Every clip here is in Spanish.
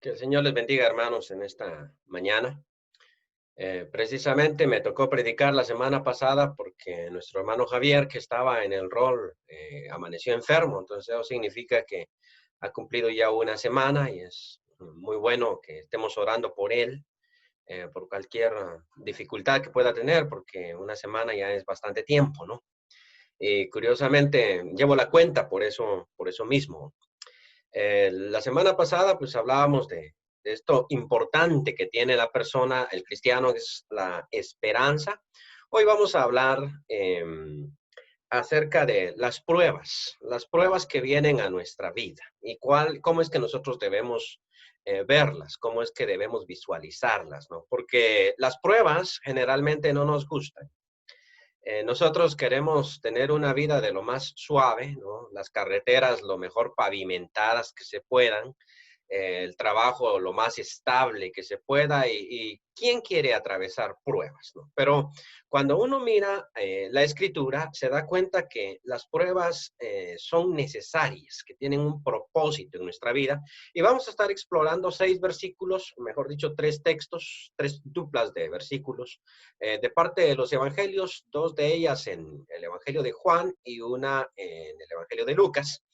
Que el Señor les bendiga, hermanos, en esta mañana. Precisamente me tocó predicar la semana pasada porque nuestro hermano Javier, que estaba en el rol, amaneció enfermo. Entonces, eso significa que ha cumplido ya una semana y es muy bueno que estemos orando por él, por cualquier dificultad que pueda tener, porque una semana ya es bastante tiempo, ¿no? Y curiosamente, llevo la cuenta por eso mismo. La semana pasada, pues hablábamos de esto importante que tiene la persona, el cristiano, es la esperanza. Hoy vamos a hablar acerca de las pruebas que vienen a nuestra vida y cómo es que nosotros debemos verlas, cómo es que debemos visualizarlas, ¿no? Porque las pruebas generalmente no nos gustan. Nosotros queremos tener una vida de lo más suave, ¿no? Las carreteras lo mejor pavimentadas que se puedan, el trabajo lo más estable que se pueda y ¿quién quiere atravesar pruebas, no? Pero cuando uno mira la escritura, se da cuenta que las pruebas son necesarias, que tienen un propósito en nuestra vida y vamos a estar explorando 6 versículos, mejor dicho, 3 textos, 3 duplas de versículos de parte de los evangelios, 2 de ellas en el Evangelio de Juan y una en el Evangelio de Lucas,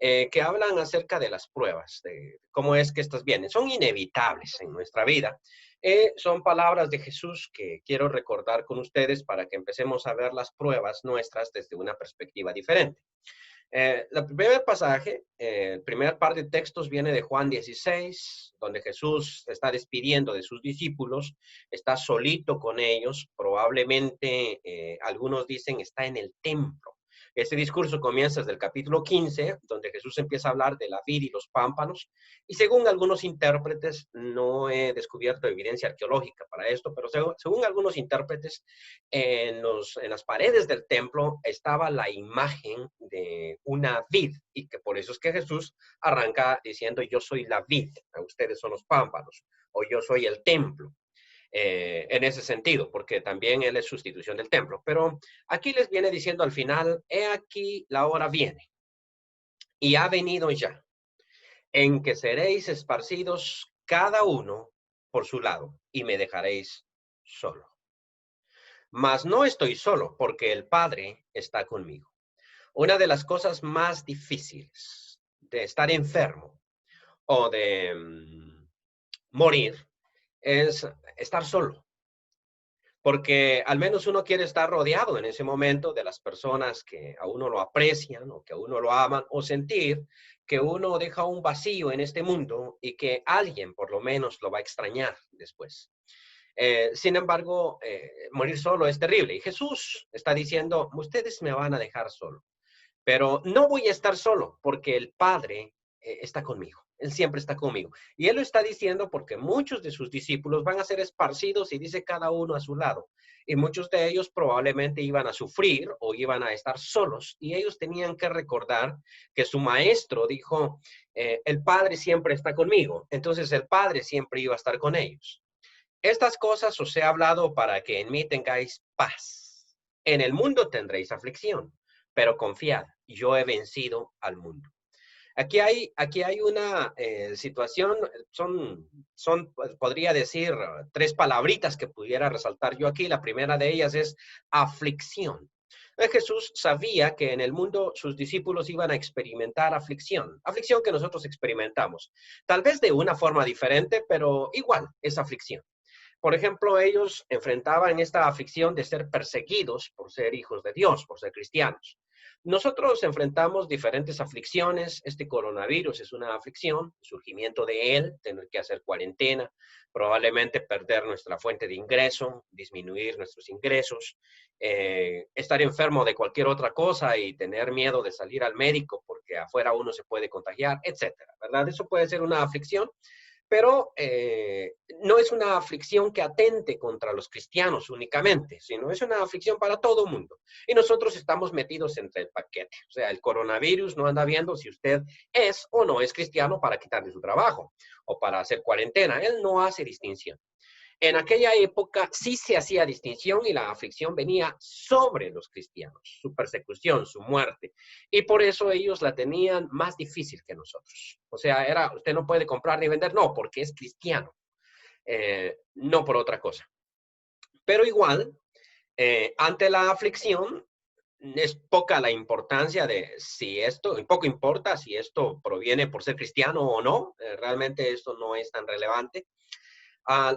que hablan acerca de las pruebas, de cómo es que estas vienen. Son inevitables en nuestra vida. Son palabras de Jesús que quiero recordar con ustedes para que empecemos a ver las pruebas nuestras desde una perspectiva diferente. El primer pasaje, el primer par de textos viene de Juan 16, donde Jesús se está despidiendo de sus discípulos, está solito con ellos, probablemente algunos dicen está en el templo. Este discurso comienza desde el capítulo 15, donde Jesús empieza a hablar de la vid y los pámpanos, y según algunos intérpretes, no he descubierto evidencia arqueológica para esto, pero según algunos intérpretes, en las paredes del templo estaba la imagen de una vid y que por eso es que Jesús arranca diciendo yo soy la vid, ustedes son los pámpanos o yo soy el templo. En ese sentido, porque también él es sustitución del templo. Pero aquí les viene diciendo al final, he aquí la hora viene y ha venido ya, en que seréis esparcidos cada uno por su lado y me dejaréis solo. Mas no estoy solo, porque el Padre está conmigo. Una de las cosas más difíciles de estar enfermo o de morir es estar solo, porque al menos uno quiere estar rodeado en ese momento de las personas que a uno lo aprecian o que a uno lo aman, o sentir que uno deja un vacío en este mundo y que alguien por lo menos lo va a extrañar después. Sin embargo, morir solo es terrible. Y Jesús está diciendo, ustedes me van a dejar solo, pero no voy a estar solo porque el Padre está conmigo. Él siempre está conmigo. Y Él lo está diciendo porque muchos de sus discípulos van a ser esparcidos y dice cada uno a su lado. Y muchos de ellos probablemente iban a sufrir o iban a estar solos. Y ellos tenían que recordar que su maestro dijo, el Padre siempre está conmigo. Entonces el Padre siempre iba a estar con ellos. Estas cosas os he hablado para que en mí tengáis paz. En el mundo tendréis aflicción, pero confiad, yo he vencido al mundo. Aquí hay una situación, podría decir, 3 palabritas que pudiera resaltar yo aquí. La primera de ellas es aflicción. Jesús sabía que en el mundo sus discípulos iban a experimentar aflicción, aflicción que nosotros experimentamos, tal vez de una forma diferente, pero igual es aflicción. Por ejemplo, ellos enfrentaban esta aflicción de ser perseguidos por ser hijos de Dios, por ser cristianos. Nosotros enfrentamos diferentes aflicciones. Este coronavirus es una aflicción, el surgimiento de él, tener que hacer cuarentena, probablemente perder nuestra fuente de ingreso, disminuir nuestros ingresos, estar enfermo de cualquier otra cosa y tener miedo de salir al médico porque afuera uno se puede contagiar, etcétera, ¿verdad? Eso puede ser una aflicción, pero no es una aflicción que atente contra los cristianos únicamente, sino es una aflicción para todo el mundo. Y nosotros estamos metidos entre el paquete. O sea, el coronavirus no anda viendo si usted es o no es cristiano para quitarle su trabajo o para hacer cuarentena. Él no hace distinción. En aquella época sí se hacía distinción y la aflicción venía sobre los cristianos, su persecución, su muerte. Y por eso ellos la tenían más difícil que nosotros. O sea, era, usted no puede comprar ni vender, no, porque es cristiano, no por otra cosa. Pero igual, ante la aflicción, es poca la importancia de si esto, poco importa si esto proviene por ser cristiano o no, realmente esto no es tan relevante.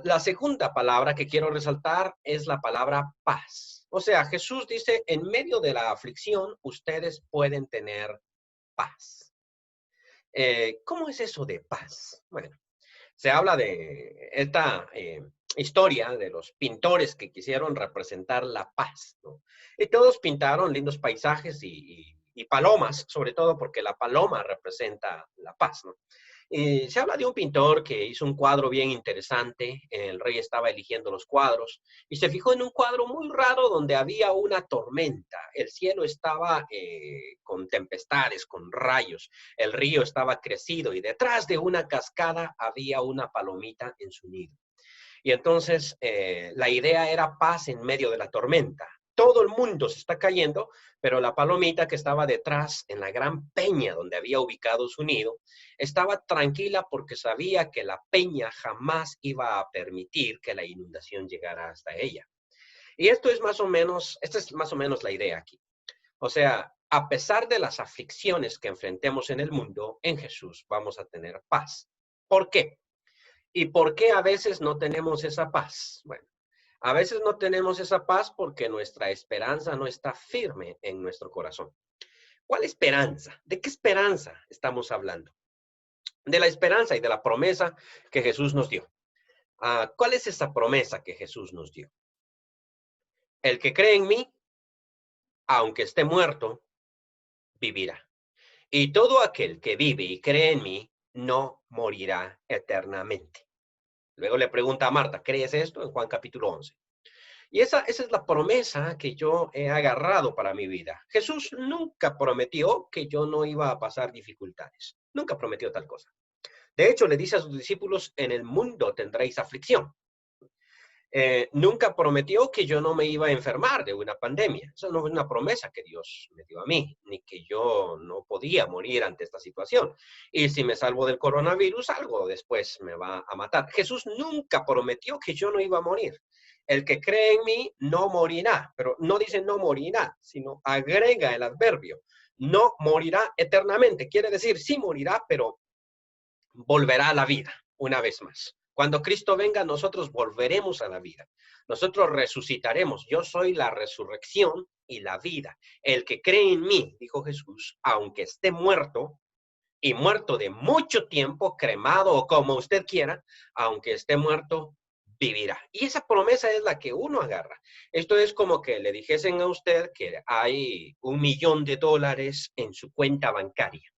La segunda palabra que quiero resaltar es la palabra paz. O sea, Jesús dice, en medio de la aflicción, ustedes pueden tener paz. ¿Cómo es eso de paz? Bueno, se habla de esta historia de los pintores que quisieron representar la paz, ¿no? Y todos pintaron lindos paisajes y palomas, sobre todo porque la paloma representa la paz, ¿no? Se habla de un pintor que hizo un cuadro bien interesante. El rey estaba eligiendo los cuadros y se fijó en un cuadro muy raro donde había una tormenta. El cielo estaba con tempestades, con rayos. El río estaba crecido y detrás de una cascada había una palomita en su nido. Y entonces la idea era paz en medio de la tormenta. Todo el mundo se está cayendo, pero la palomita que estaba detrás, en la gran peña donde había ubicado su nido, estaba tranquila porque sabía que la peña jamás iba a permitir que la inundación llegara hasta ella. Y esta es más o menos la idea aquí. O sea, a pesar de las aflicciones que enfrentemos en el mundo, en Jesús vamos a tener paz. ¿Por qué? ¿Y por qué a veces no tenemos esa paz? Bueno, a veces no tenemos esa paz porque nuestra esperanza no está firme en nuestro corazón. ¿Cuál esperanza? ¿De qué esperanza estamos hablando? De la esperanza y de la promesa que Jesús nos dio. ¿Cuál es esa promesa que Jesús nos dio? El que cree en mí, aunque esté muerto, vivirá. Y todo aquel que vive y cree en mí, no morirá eternamente. Luego le pregunta a Marta, ¿crees esto? En Juan capítulo 11. Y esa es la promesa que yo he agarrado para mi vida. Jesús nunca prometió que yo no iba a pasar dificultades. Nunca prometió tal cosa. De hecho, le dice a sus discípulos, en el mundo tendréis aflicción. Nunca prometió que yo no me iba a enfermar de una pandemia. Eso no es una promesa que Dios me dio a mí, ni que yo no podía morir ante esta situación. Y si me salvo del coronavirus, algo después me va a matar. Jesús nunca prometió que yo no iba a morir. El que cree en mí no morirá, pero no dice no morirá, sino agrega el adverbio. No morirá eternamente. Quiere decir, sí morirá, pero volverá a la vida una vez más. Cuando Cristo venga, nosotros volveremos a la vida. Nosotros resucitaremos. Yo soy la resurrección y la vida. El que cree en mí, dijo Jesús, aunque esté muerto, y muerto de mucho tiempo, cremado o como usted quiera, aunque esté muerto, vivirá. Y esa promesa es la que uno agarra. Esto es como que le dijesen a usted que hay $1.000.000 en su cuenta bancaria.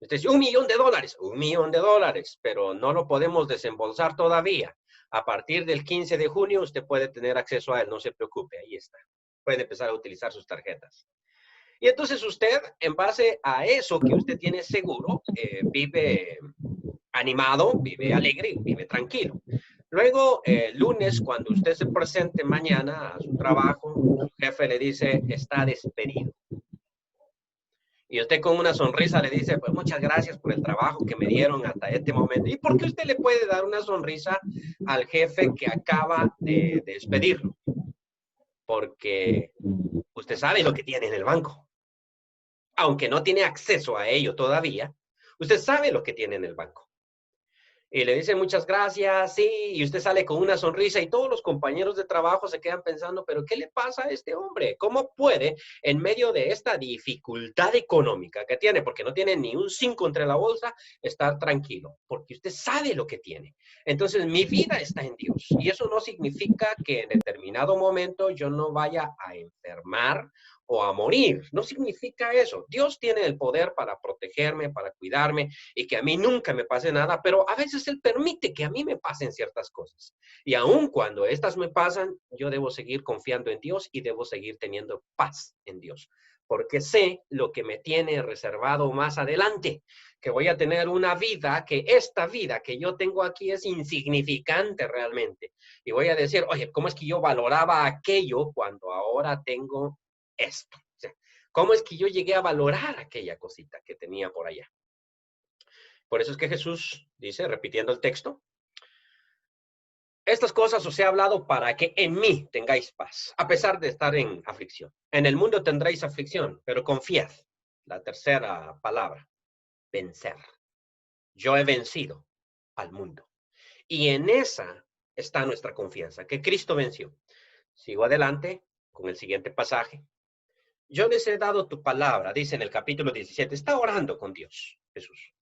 Usted dice, $1.000.000, pero no lo podemos desembolsar todavía. A partir del 15 de junio usted puede tener acceso a él, no se preocupe, ahí está. Puede empezar a utilizar sus tarjetas. Y entonces usted, en base a eso que usted tiene seguro, vive animado, vive alegre, vive tranquilo. Luego, lunes, cuando usted se presente mañana a su trabajo, su jefe le dice, está despedido. Y usted con una sonrisa le dice, pues muchas gracias por el trabajo que me dieron hasta este momento. ¿Y por qué usted le puede dar una sonrisa al jefe que acaba de despedirlo? Porque usted sabe lo que tiene en el banco. Aunque no tiene acceso a ello todavía, usted sabe lo que tiene en el banco. Y le dicen muchas gracias, sí, y usted sale con una sonrisa y todos los compañeros de trabajo se quedan pensando, pero ¿qué le pasa a este hombre? ¿Cómo puede, en medio de esta dificultad económica que tiene, porque no tiene ni un 5 entre la bolsa, estar tranquilo? Porque usted sabe lo que tiene. Entonces, mi vida está en Dios. Y eso no significa que en determinado momento yo no vaya a enfermar o a morir. No significa eso. Dios tiene el poder para protegerme, para cuidarme y que a mí nunca me pase nada, pero a veces Él permite que a mí me pasen ciertas cosas. Y aun cuando estas me pasan, yo debo seguir confiando en Dios y debo seguir teniendo paz en Dios. porque sé lo que me tiene reservado más adelante, que voy a tener una vida, que esta vida que yo tengo aquí es insignificante realmente. Y voy a decir, oye, ¿cómo es que yo valoraba aquello cuando ahora tengo esto? O sea, ¿cómo es que yo llegué a valorar aquella cosita que tenía por allá? Por eso es que Jesús dice, repitiendo el texto, estas cosas os he hablado para que en mí tengáis paz, a pesar de estar en aflicción. En el mundo tendréis aflicción, pero confiad. La tercera palabra, vencer. Yo he vencido al mundo. Y en esa está nuestra confianza, que Cristo venció. Sigo adelante con el siguiente pasaje. Yo les he dado tu palabra, dice en el capítulo 17. Está orando con Dios, Jesús.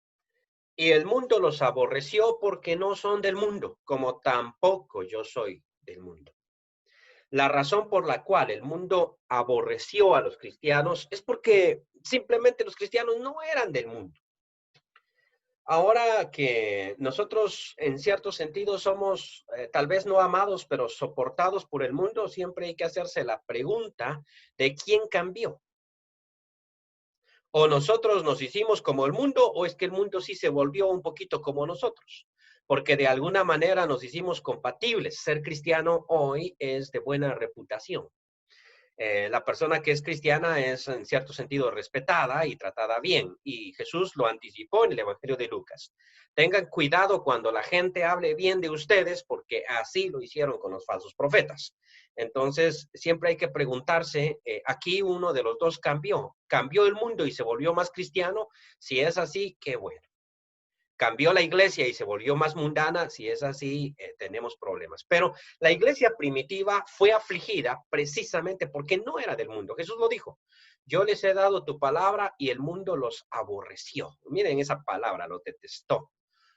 Y el mundo los aborreció porque no son del mundo, como tampoco yo soy del mundo. La razón por la cual el mundo aborreció a los cristianos es porque simplemente los cristianos no eran del mundo. Ahora que nosotros en cierto sentido somos tal vez no amados, pero soportados por el mundo, siempre hay que hacerse la pregunta de quién cambió. O nosotros nos hicimos como el mundo, o es que el mundo sí se volvió un poquito como nosotros, porque de alguna manera nos hicimos compatibles. Ser cristiano hoy es de buena reputación. La persona que es cristiana es en cierto sentido respetada y tratada bien. Y Jesús lo anticipó en el Evangelio de Lucas. Tengan cuidado cuando la gente hable bien de ustedes, porque así lo hicieron con los falsos profetas. Entonces, siempre hay que preguntarse, aquí uno de los dos cambió el mundo y se volvió más cristiano. Si es así, qué bueno. Cambió la iglesia y se volvió más mundana, si es así, tenemos problemas. Pero la iglesia primitiva fue afligida precisamente porque no era del mundo. Jesús lo dijo, yo les he dado tu palabra y el mundo los aborreció. Miren esa palabra, lo detestó.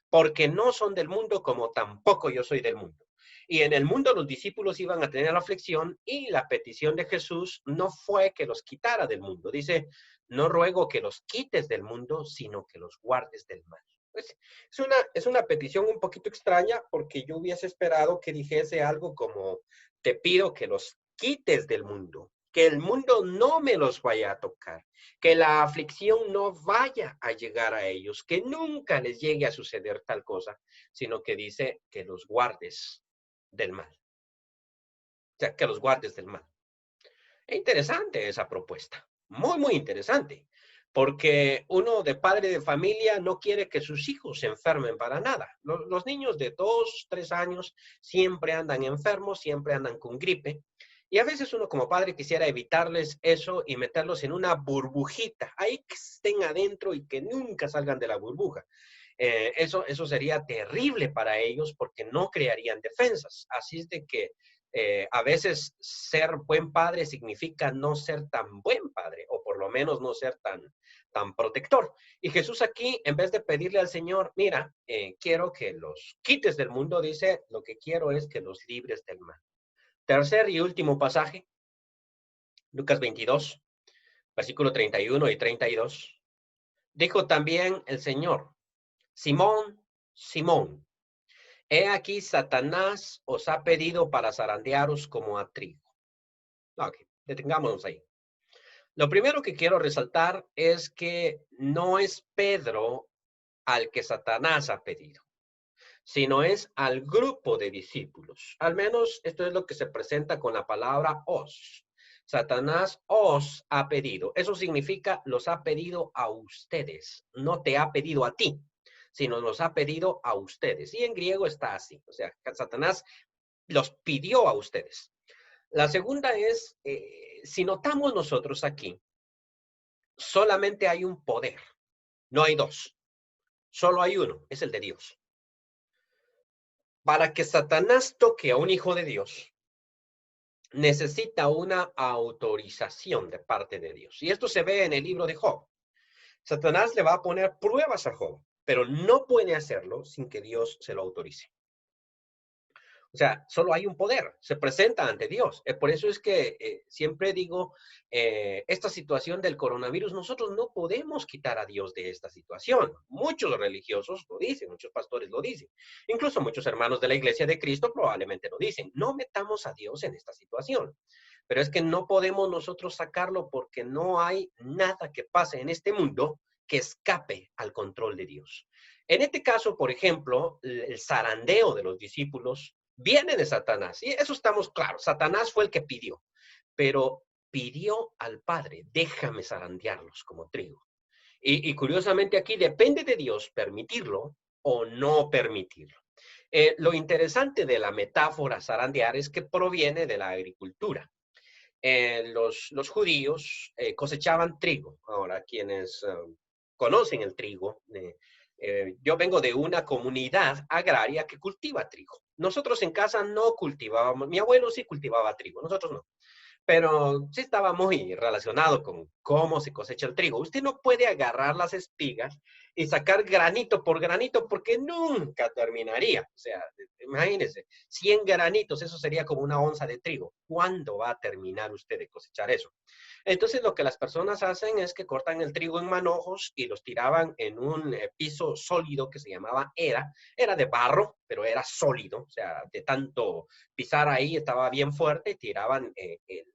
Porque no son del mundo como tampoco yo soy del mundo. Y en el mundo los discípulos iban a tener aflicción y la petición de Jesús no fue que los quitara del mundo. Dice, no ruego que los quites del mundo, sino que los guardes del mal. Pues, es una petición un poquito extraña porque yo hubiese esperado que dijese algo como, te pido que los quites del mundo, que el mundo no me los vaya a tocar, que la aflicción no vaya a llegar a ellos, que nunca les llegue a suceder tal cosa, sino que dice que los guardes del mal. O sea, que los guardes del mal. Es interesante esa propuesta, muy, muy interesante, porque uno de padre de familia no quiere que sus hijos se enfermen para nada. Los niños de 2, 3 años siempre andan enfermos, siempre andan con gripe, y a veces uno como padre quisiera evitarles eso y meterlos en una burbujita, ahí que estén adentro y que nunca salgan de la burbuja. Eso sería terrible para ellos porque no crearían defensas. Así es de que a veces ser buen padre significa no ser tan buen padre, o por lo menos no ser tan protector. Y Jesús aquí, en vez de pedirle al Señor, mira, quiero que los quites del mundo, dice, lo que quiero es que los libres del mal. Tercer y último pasaje, Lucas 22, versículo 31 y 32. Dijo también el Señor, Simón, Simón, he aquí Satanás os ha pedido para zarandearos como a trigo. Ok, detengámonos ahí. Lo primero que quiero resaltar es que no es Pedro al que Satanás ha pedido, sino es al grupo de discípulos. Al menos esto es lo que se presenta con la palabra os. Satanás os ha pedido. Eso significa los ha pedido a ustedes. No te ha pedido a ti, sino los ha pedido a ustedes. Y en griego está así. O sea, Satanás los pidió a ustedes. La segunda es, si notamos nosotros aquí, solamente hay un poder, no hay dos, solo hay uno, es el de Dios. Para que Satanás toque a un hijo de Dios, necesita una autorización de parte de Dios. Y esto se ve en el libro de Job. Satanás le va a poner pruebas a Job, pero no puede hacerlo sin que Dios se lo autorice. O sea, solo hay un poder, se presenta ante Dios. Por eso es que siempre digo, esta situación del coronavirus, nosotros no podemos quitar a Dios de esta situación. Muchos religiosos lo dicen, muchos pastores lo dicen. Incluso muchos hermanos de la Iglesia de Cristo probablemente lo dicen. No metamos a Dios en esta situación. Pero es que no podemos nosotros sacarlo porque no hay nada que pase en este mundo que escape al control de Dios. En este caso, por ejemplo, el zarandeo de los discípulos viene de Satanás. Y eso estamos claros. Satanás fue el que pidió, pero pidió al Padre, déjame zarandearlos como trigo. Y curiosamente aquí depende de Dios permitirlo o no permitirlo. Lo interesante de la metáfora zarandear es que proviene de la agricultura. Los judíos cosechaban trigo. Ahora, quienes conocen el trigo, yo vengo de una comunidad agraria que cultiva trigo. Nosotros en casa no cultivábamos, mi abuelo sí cultivaba trigo, nosotros no, pero sí estaba muy relacionado con cómo se cosecha el trigo. Usted no puede agarrar las espigas y sacar granito por granito porque nunca terminaría. O sea, imagínese, 100 granitos, eso sería como una onza de trigo. ¿Cuándo va a terminar usted de cosechar eso? Entonces lo que las personas hacen es que cortan el trigo en manojos y los tiraban en un piso sólido que se llamaba era de barro, pero era sólido, o sea, de tanto pisar ahí estaba bien fuerte, tiraban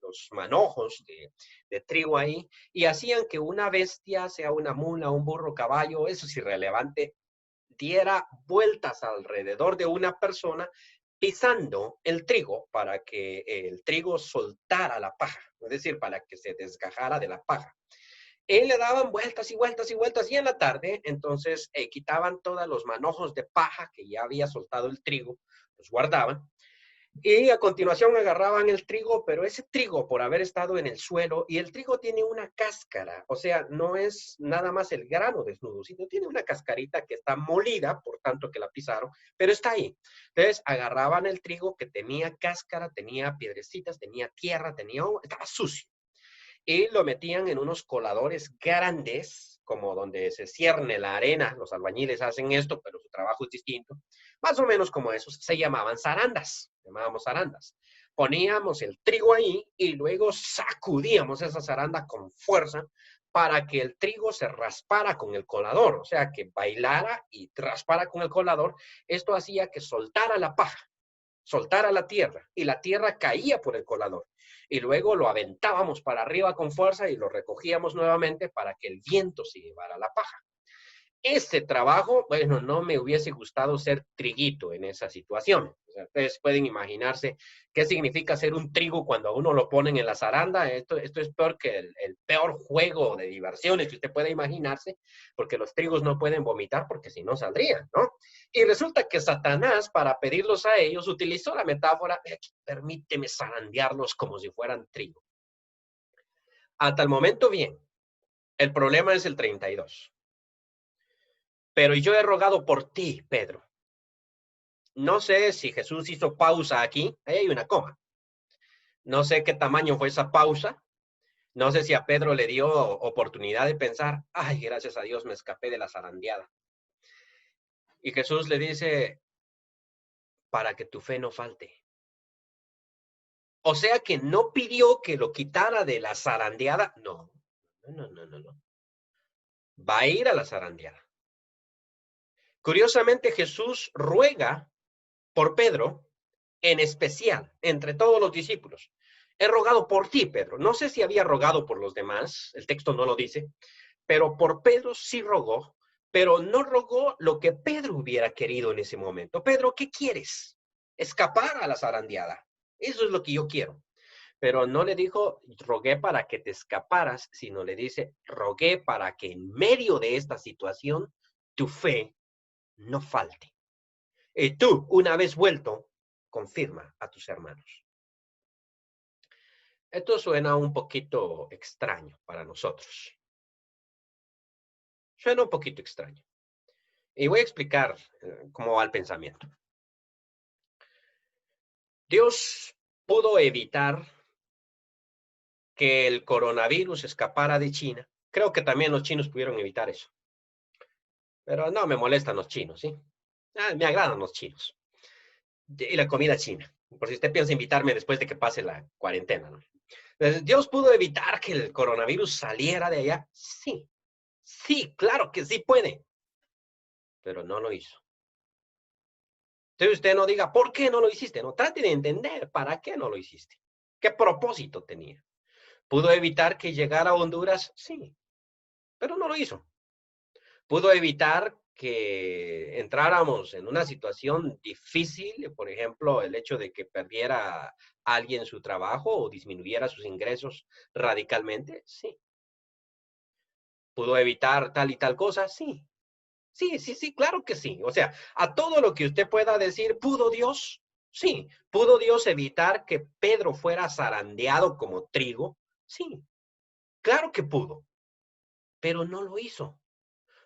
los manojos de trigo ahí y hacían que una bestia, sea una mula, un burro, caballo, eso es irrelevante, diera vueltas alrededor de una persona pisando el trigo para que el trigo soltara la paja, es decir, para que se desgajara de la paja. Él le daban vueltas y vueltas y vueltas y en la tarde entonces quitaban todos los manojos de paja que ya había soltado el trigo, los guardaban y a continuación agarraban el trigo, pero ese trigo por haber estado en el suelo, y el trigo tiene una cáscara, o sea, no es nada más el grano desnudo, sino tiene una cascarita que está molida, por tanto que la pisaron, pero está ahí. Entonces agarraban el trigo que tenía cáscara, tenía piedrecitas, tenía tierra, estaba sucio y lo metían en unos coladores grandes, como donde se cierne la arena. Los albañiles hacen esto, pero su trabajo es distinto. Más o menos como esos, se llamaban zarandas, llamábamos zarandas. Poníamos el trigo ahí y luego sacudíamos esa zaranda con fuerza para que el trigo se raspara con el colador, o sea, que bailara y raspara con el colador. Esto hacía que soltara la paja, soltara la tierra y la tierra caía por el colador y luego lo aventábamos para arriba con fuerza y lo recogíamos nuevamente para que el viento se llevara la paja. Ese trabajo, bueno, no me hubiese gustado ser triguito en esa situación. O sea, ustedes pueden imaginarse qué significa ser un trigo cuando a uno lo ponen en la zaranda. Esto es peor que el peor juego de diversiones que usted puede imaginarse, porque los trigos no pueden vomitar porque si no saldrían, ¿no? Y resulta que Satanás, para pedirlos a ellos, utilizó la metáfora, permíteme zarandearlos como si fueran trigo. Hasta el momento, bien. El problema es el 32. Pero yo he rogado por ti, Pedro. No sé si Jesús hizo pausa aquí, ahí hay una coma. No sé qué tamaño fue esa pausa. No sé si a Pedro le dio oportunidad de pensar, ay, gracias a Dios me escapé de la zarandeada. Y Jesús le dice, para que tu fe no falte. O sea que no pidió que lo quitara de la zarandeada. No, no, no, no, no. Va a ir a la zarandeada. Curiosamente, Jesús ruega por Pedro en especial entre todos los discípulos. He rogado por ti, Pedro. No sé si había rogado por los demás, el texto no lo dice, pero por Pedro sí rogó, pero no rogó lo que Pedro hubiera querido en ese momento. Pedro, ¿qué quieres? Escapar a la zarandeada. Eso es lo que yo quiero. Pero no le dijo, rogué para que te escaparas, sino le dice, rogué para que en medio de esta situación tu fe no falte. Y tú, una vez vuelto, confirma a tus hermanos. Esto suena un poquito extraño para nosotros. Suena un poquito extraño. Y voy a explicar cómo va el pensamiento. Dios pudo evitar que el coronavirus escapara de China. Creo que también los chinos pudieron evitar eso. Pero no me molestan los chinos, ¿sí? Me agradan los chinos. Y la comida china. Por si usted piensa invitarme después de que pase la cuarentena, ¿no? Entonces, ¿Dios pudo evitar que el coronavirus saliera de allá? Sí. Sí, claro que sí puede. Pero no lo hizo. Entonces usted no diga, ¿por qué no lo hiciste? No, trate de entender para qué no lo hiciste. ¿Qué propósito tenía? ¿Pudo evitar que llegara a Honduras? Sí, pero no lo hizo. ¿Pudo evitar que entráramos en una situación difícil? Por ejemplo, el hecho de que perdiera alguien su trabajo o disminuyera sus ingresos radicalmente. Sí. ¿Pudo evitar tal y tal cosa? Sí. Sí, sí, sí, claro que sí. O sea, a todo lo que usted pueda decir, ¿pudo Dios? Sí. ¿Pudo Dios evitar que Pedro fuera zarandeado como trigo? Sí, claro que pudo, pero no lo hizo.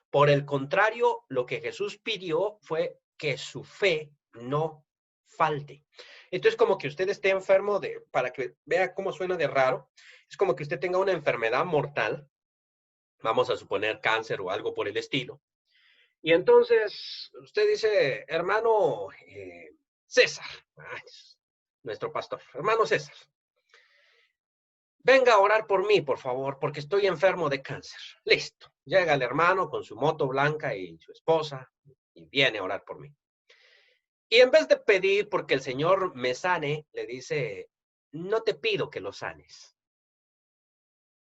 Por el contrario, lo que Jesús pidió fue que su fe no falte. Entonces, como que usted esté enfermo para que vea cómo suena de raro, es como que usted tenga una enfermedad mortal, vamos a suponer cáncer o algo por el estilo. Y entonces usted dice, hermano César, nuestro pastor, hermano César, venga a orar por mí, por favor, porque estoy enfermo de cáncer. Listo. Llega el hermano con su moto blanca y su esposa y viene a orar por mí. Y en vez de pedir porque el Señor me sane, le dice, no te pido que lo sanes.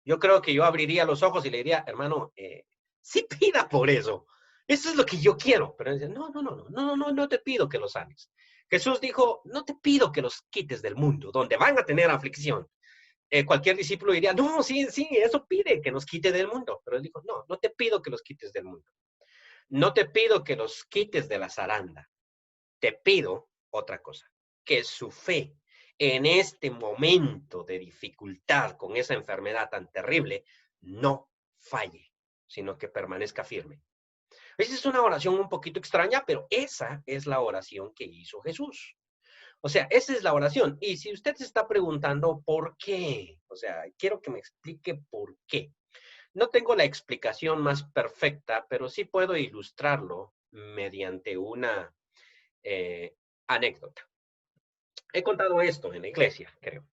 Yo creo que yo abriría los ojos y le diría, hermano, sí pida por eso. Eso es lo que yo quiero. Pero él dice, no, no, no, no, no, no, no te pido que lo sanes. Jesús dijo, no te pido que los quites del mundo, donde van a tener aflicción. Cualquier discípulo diría, no, sí, sí, eso pide que nos quite del mundo. Pero él dijo, no, no te pido que los quites del mundo. No te pido que los quites de la zaranda. Te pido otra cosa, que su fe en este momento de dificultad con esa enfermedad tan terrible no falle, sino que permanezca firme. Esa es una oración un poquito extraña, pero esa es la oración que hizo Jesús. O sea, esa es la oración. Y si usted se está preguntando por qué, o sea, quiero que me explique por qué. No tengo la explicación más perfecta, pero sí puedo ilustrarlo mediante una anécdota. He contado esto en la iglesia, creo.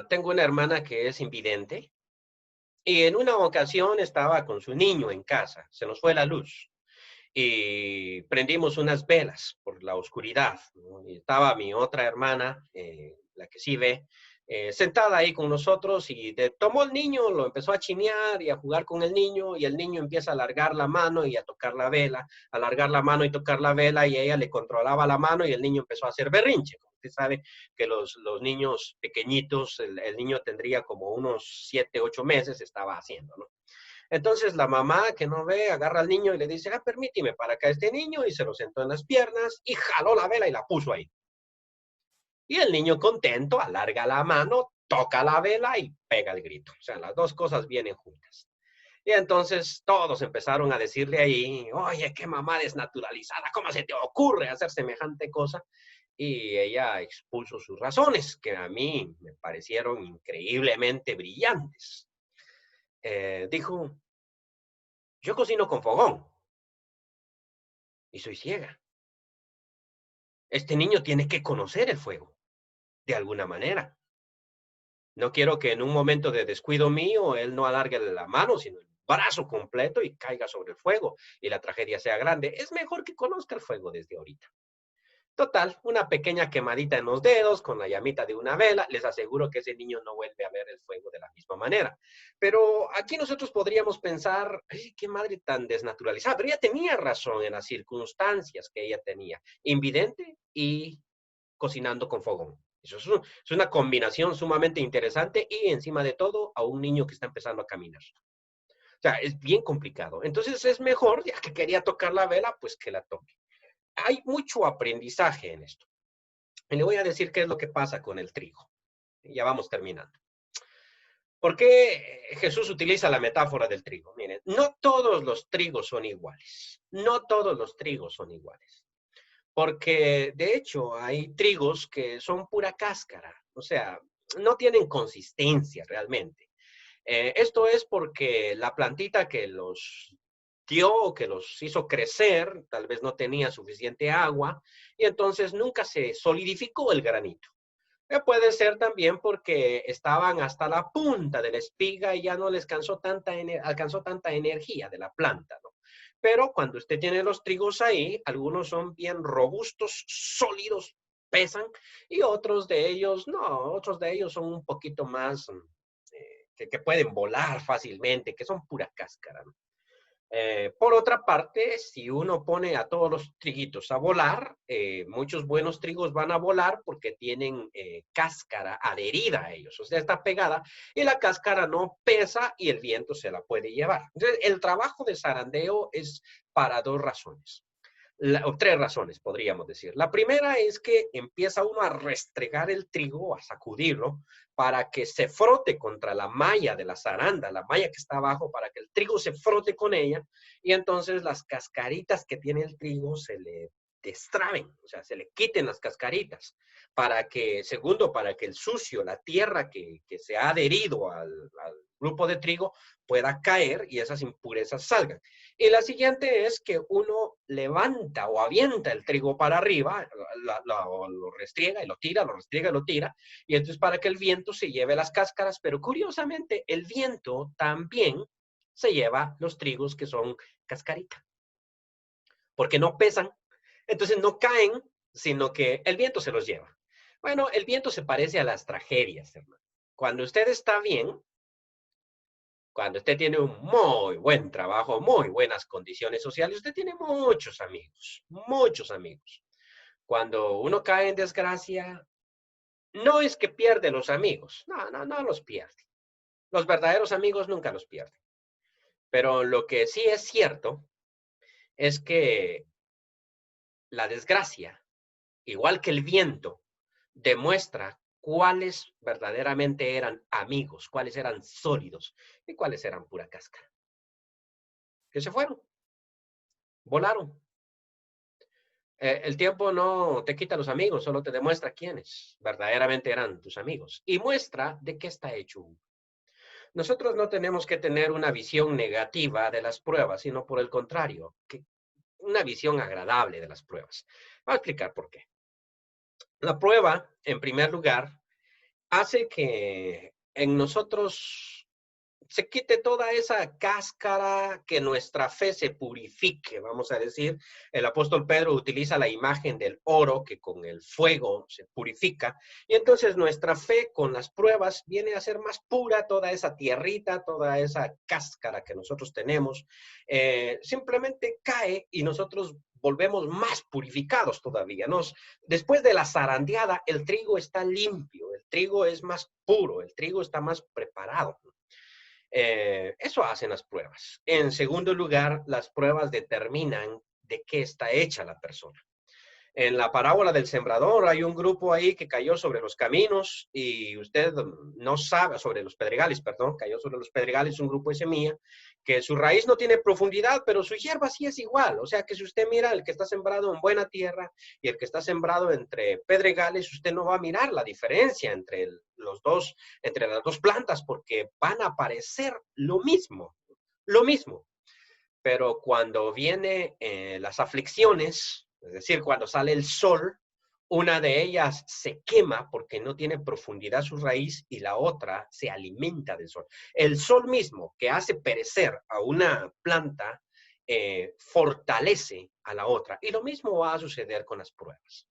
Tengo una hermana que es invidente y en una ocasión estaba con su niño en casa. Se nos fue la luz y prendimos unas velas por la oscuridad, ¿no? Y estaba mi otra hermana, la que sí ve, sentada ahí con nosotros y tomó el niño, lo empezó a chinear y a jugar con el niño y el niño empieza a alargar la mano y a tocar la vela, alargar la mano y tocar la vela y ella le controlaba la mano y el niño empezó a hacer berrinche. Usted sabe que los niños pequeñitos, el niño tendría como unos 7, 8 meses, estaba haciendo, ¿no? Entonces la mamá que no ve, agarra al niño y le dice, permíteme para acá este niño, y se lo sentó en las piernas y jaló la vela y la puso ahí. Y el niño contento alarga la mano, toca la vela y pega el grito. O sea, las dos cosas vienen juntas. Y entonces todos empezaron a decirle ahí, oye, qué mamá desnaturalizada, ¿cómo se te ocurre hacer semejante cosa? Y ella expuso sus razones, que a mí me parecieron increíblemente brillantes. Dijo, yo cocino con fogón y soy ciega. Este niño tiene que conocer el fuego, de alguna manera. No quiero que en un momento de descuido mío él no alargue la mano, sino el brazo completo y caiga sobre el fuego y la tragedia sea grande. Es mejor que conozca el fuego desde ahorita. Total, una pequeña quemadita en los dedos con la llamita de una vela, les aseguro que ese niño no vuelve a ver el fuego de la misma manera. Pero aquí nosotros podríamos pensar, ay, qué madre tan desnaturalizada, pero ella tenía razón en las circunstancias que ella tenía, invidente y cocinando con fogón. Eso es una combinación sumamente interesante y encima de todo a un niño que está empezando a caminar. O sea, es bien complicado. Entonces es mejor, ya que quería tocar la vela, pues que la toque. Hay mucho aprendizaje en esto. Y le voy a decir qué es lo que pasa con el trigo. Ya vamos terminando. ¿Por qué Jesús utiliza la metáfora del trigo? Miren, no todos los trigos son iguales. No todos los trigos son iguales. Porque de hecho hay trigos que son pura cáscara. O sea, no tienen consistencia realmente. Esto es porque la plantita que los dio, que los hizo crecer, tal vez no tenía suficiente agua y entonces nunca se solidificó el granito. Puede ser también porque estaban hasta la punta de la espiga y ya no les alcanzó tanta energía de la planta, ¿no? Pero cuando usted tiene los trigos ahí, algunos son bien robustos, sólidos, pesan, y otros de ellos no, otros de ellos son un poquito más que pueden volar fácilmente, que son pura cáscara, ¿no? Por otra parte, si uno pone a todos los triguitos a volar, muchos buenos trigos van a volar porque tienen cáscara adherida a ellos, o sea, está pegada y la cáscara no pesa y el viento se la puede llevar. Entonces, el trabajo de zarandeo es para dos razones. O tres razones, podríamos decir. La primera es que empieza uno a restregar el trigo, a sacudirlo, para que se frote contra la malla de la zaranda, la malla que está abajo, para que el trigo se frote con ella, y entonces las cascaritas que tiene el trigo se le destraben, o sea, se le quiten las cascaritas, para que, segundo, para que el sucio, la tierra que se ha adherido al grupo de trigo, pueda caer y esas impurezas salgan. Y la siguiente es que uno levanta o avienta el trigo para arriba, lo restriega y lo tira, lo restriega y lo tira, y entonces para que el viento se lleve las cáscaras, pero curiosamente el viento también se lleva los trigos que son cascarita, porque no pesan, entonces no caen, sino que el viento se los lleva. Bueno, el viento se parece a las tragedias, hermano. Cuando usted está bien, cuando usted tiene un muy buen trabajo, muy buenas condiciones sociales, usted tiene muchos amigos, muchos amigos. Cuando uno cae en desgracia, no es que pierde los amigos, no los pierde. Los verdaderos amigos nunca los pierden. Pero lo que sí es cierto es que la desgracia, igual que el viento, demuestra cuáles verdaderamente eran amigos, cuáles eran sólidos y cuáles eran pura cáscara. Que se fueron, volaron. El tiempo no te quita los amigos, solo te demuestra quiénes verdaderamente eran tus amigos y muestra de qué está hecho. Nosotros no tenemos que tener una visión negativa de las pruebas, sino por el contrario, una visión agradable de las pruebas. Voy a explicar por qué. La prueba, en primer lugar, hace que en nosotros se quite toda esa cáscara, que nuestra fe se purifique, vamos a decir. El apóstol Pedro utiliza la imagen del oro que con el fuego se purifica, y entonces nuestra fe con las pruebas viene a ser más pura, toda esa tierrita, toda esa cáscara que nosotros tenemos, simplemente cae y nosotros volvemos más purificados todavía. Después de la zarandeada, el trigo está limpio, el trigo es más puro, el trigo está más preparado. Eso hacen las pruebas. En segundo lugar, las pruebas determinan de qué está hecha la persona. En la parábola del sembrador hay un grupo ahí que cayó sobre los caminos y usted no sabe, sobre los pedregales, perdón, cayó sobre los pedregales un grupo de semilla que su raíz no tiene profundidad, pero su hierba sí es igual. O sea que si usted mira el que está sembrado en buena tierra y el que está sembrado entre pedregales, usted no va a mirar la diferencia entre los dos, entre las dos plantas, porque van a parecer lo mismo, lo mismo. Pero cuando vienen las aflicciones, es decir, cuando sale el sol, una de ellas se quema porque no tiene profundidad su raíz y la otra se alimenta del sol. El sol mismo que hace perecer a una planta fortalece a la otra. Y lo mismo va a suceder con las pruebas.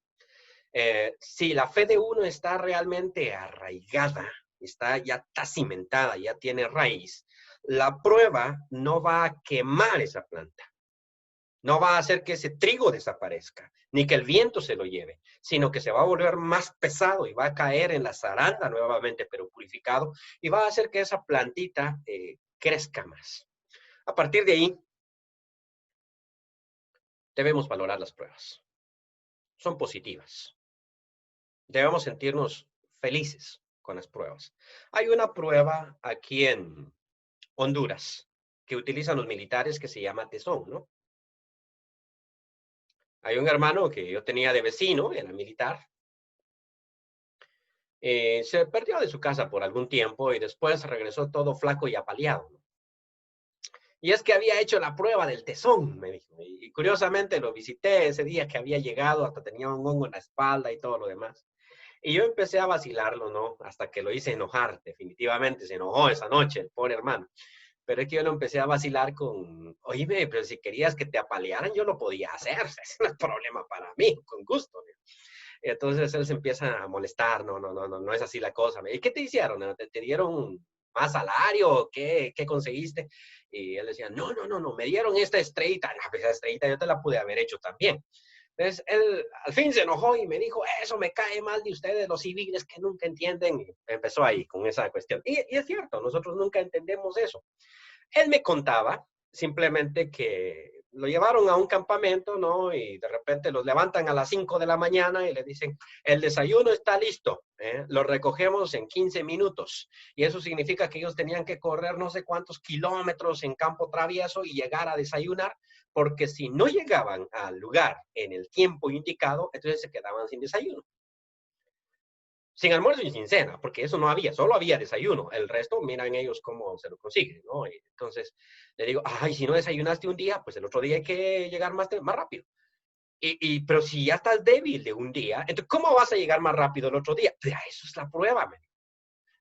Si la fe de uno está realmente arraigada, ya está cimentada, ya tiene raíz, la prueba no va a quemar esa planta. No va a hacer que ese trigo desaparezca, ni que el viento se lo lleve, sino que se va a volver más pesado y va a caer en la zaranda nuevamente, pero purificado, y va a hacer que esa plantita crezca más. A partir de ahí, debemos valorar las pruebas. Son positivas. Debemos sentirnos felices con las pruebas. Hay una prueba aquí en Honduras que utilizan los militares que se llama tesón, ¿no? Hay un hermano que yo tenía de vecino, era militar, se perdió de su casa por algún tiempo y después regresó todo flaco y apaleado, ¿no? Y es que había hecho la prueba del tesón, me dijo. Y curiosamente lo visité ese día que había llegado, hasta tenía un hongo en la espalda y todo lo demás. Y yo empecé a vacilarlo, ¿no? Hasta que lo hice enojar, definitivamente se enojó esa noche, el pobre hermano. Pero es que yo lo empecé a vacilar con, oíme, pero si querías que te apalearan, yo lo podía hacer, ese no es problema para mí, con gusto, ¿no? Y entonces él se empieza a molestar, no es así la cosa. ¿Y qué te hicieron? ¿Te dieron más salario? ¿Qué conseguiste? Y él decía, no, me dieron esta estrellita. No, pues esa estrellita yo te la pude haber hecho también. Entonces, él al fin se enojó y me dijo, eso me cae mal de ustedes, los civiles que nunca entienden. Y empezó ahí con esa cuestión. Y es cierto, nosotros nunca entendemos eso. Él me contaba simplemente que lo llevaron a un campamento, ¿no? Y de repente los levantan a las 5 de la mañana y le dicen, el desayuno está listo, ¿eh? Lo recogemos en 15 minutos. Y eso significa que ellos tenían que correr no sé cuántos kilómetros en campo travieso y llegar a desayunar, porque si no llegaban al lugar en el tiempo indicado, entonces se quedaban sin desayuno. Sin almuerzo y sin cena, porque eso no había, solo había desayuno. El resto, miran ellos cómo se lo consiguen, ¿no? Y entonces le digo, ay, si no desayunaste un día, pues el otro día hay que llegar más rápido. Pero si ya estás débil de un día, entonces, ¿cómo vas a llegar más rápido el otro día? Pues, eso es la prueba, man.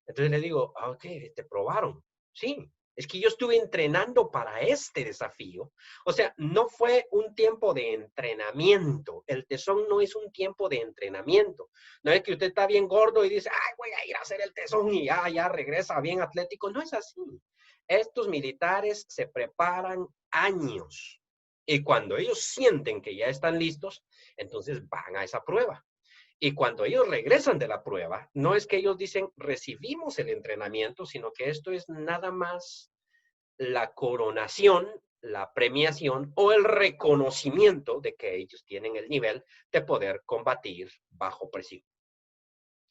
Entonces le digo, ok, te probaron. Sí, es que yo estuve entrenando para este desafío. O sea, no fue un tiempo de entrenamiento. El tesón no es un tiempo de entrenamiento. No es que usted está bien gordo y dice, ay, voy a ir a hacer el tesón y ya regresa bien atlético. No es así. Estos militares se preparan años. Y cuando ellos sienten que ya están listos, entonces van a esa prueba. Y cuando ellos regresan de la prueba, no es que ellos dicen recibimos el entrenamiento, sino que esto es nada más la coronación, la premiación o el reconocimiento de que ellos tienen el nivel de poder combatir bajo presión.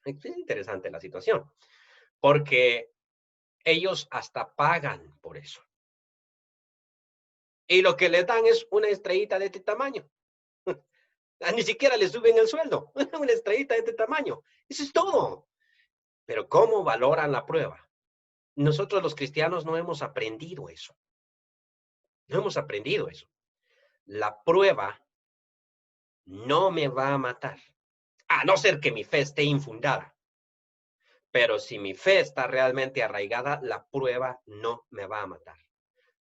Es interesante la situación, porque ellos hasta pagan por eso. Y lo que les dan es una estrellita de este tamaño. Ni siquiera les suben el sueldo, una estrellita de este tamaño. Eso es todo. Pero ¿cómo valoran la prueba? Nosotros los cristianos no hemos aprendido eso. No hemos aprendido eso. La prueba no me va a matar, a no ser que mi fe esté infundada. Pero si mi fe está realmente arraigada, la prueba no me va a matar.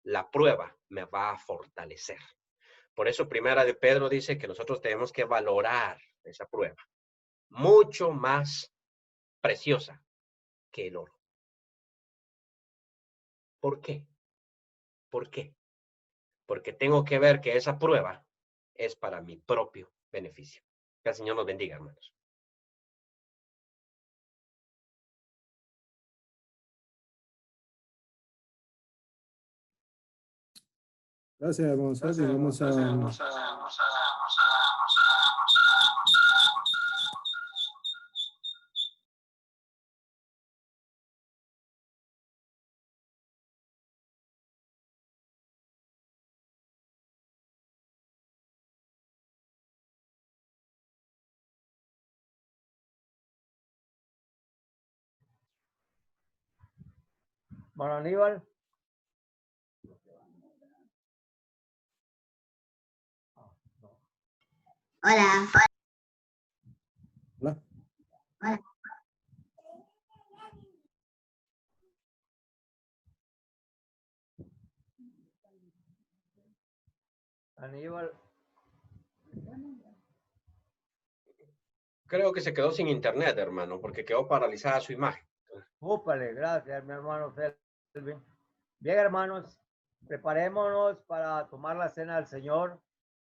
La prueba me va a fortalecer. Por eso Primera de Pedro dice que nosotros tenemos que valorar esa prueba. Mucho más preciosa que el oro. ¿Por qué? ¿Por qué? Porque tengo que ver que esa prueba es para mi propio beneficio. Que el Señor nos bendiga, hermanos. Gracias, hermanos. Vamos a... Bueno, Aníbal. Hola. Hola. Hola. Aníbal. Creo que se quedó sin internet, hermano, porque quedó paralizada su imagen. Úpale, gracias, mi hermano Selvin. Bien, hermanos, preparémonos para tomar la cena del Señor.